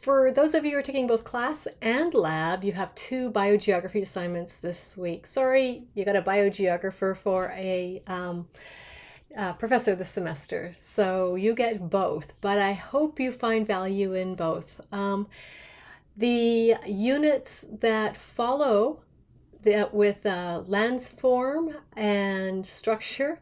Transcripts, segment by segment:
for those of you who are taking both class and lab, you have two biogeography assignments this week. Sorry, you got a biogeographer for a professor this semester, so you get both, but I hope you find value in both. The units that follow with landform and structure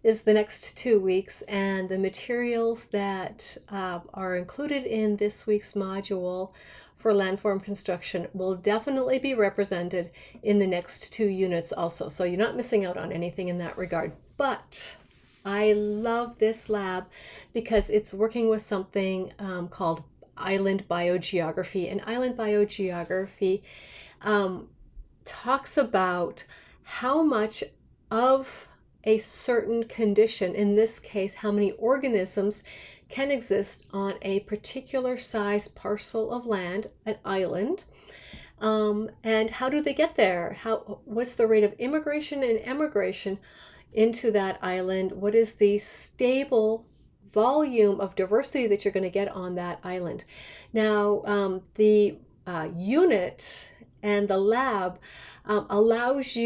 is the next 2 weeks, and the materials that are included in this week's module for landform construction will definitely be represented in the next 2 units also. So you're not missing out on anything in that regard. But I love this lab because it's working with something called island biogeography. And island biogeography talks about how much of a certain condition, in this case, how many organisms can exist on a particular size parcel of land, an island, and how do they get there? What's the rate of immigration and emigration into that island? What is the stable volume of diversity that you're going to get on that island? Now, the unit and the lab allows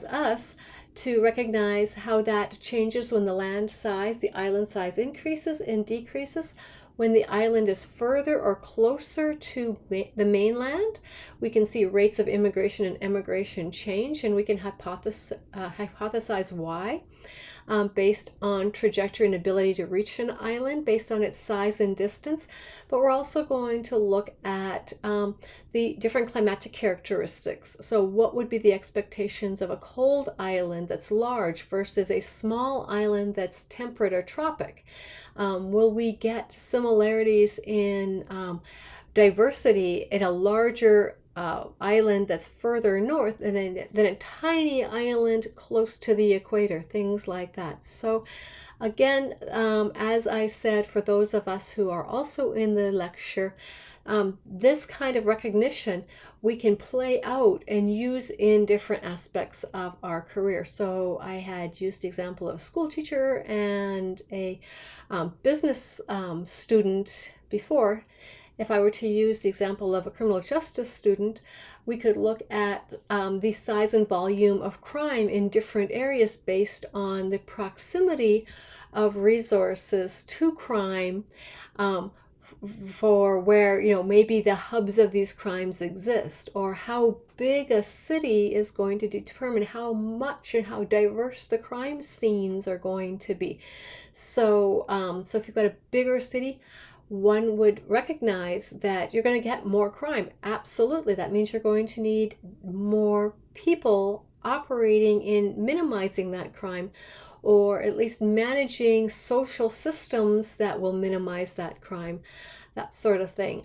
us to recognize how that changes when the land size, the island size increases and decreases. When the island is further or closer to the mainland, we can see rates of immigration and emigration change, and we can hypothesize why, based on trajectory and ability to reach an island based on its size and distance. But we're also going to look at the different climatic characteristics. So what would be the expectations of a cold island that's large versus a small island that's temperate or tropic? Will we get similarities in diversity in a larger island that's further north than a tiny island close to the equator, things like that. So again, as I said, for those of us who are also in the lecture, this kind of recognition we can play out and use in different aspects of our career. So I had used the example of a school teacher and a business student before. If I were to use the example of a criminal justice student, we could look at the size and volume of crime in different areas based on the proximity of resources to crime, for where, maybe the hubs of these crimes exist, or how big a city is going to determine how much and how diverse the crime scenes are going to be. So if you've got a bigger city, one would recognize that you're going to get more crime. Absolutely. That means you're going to need more people operating in minimizing that crime, or at least managing social systems that will minimize that crime, that sort of thing.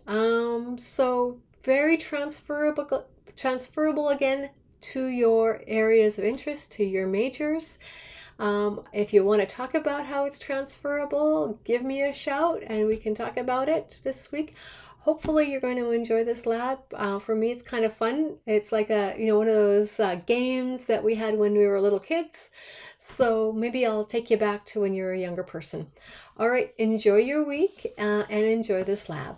So very transferable again to your areas of interest, to your majors. If you want to talk about how it's transferable, give me a shout and we can talk about it this week. Hopefully you're going to enjoy this lab. For me, it's kind of fun. It's like one of those games that we had when we were little kids. So maybe I'll take you back to when you're a younger person. All right, enjoy your week and enjoy this lab.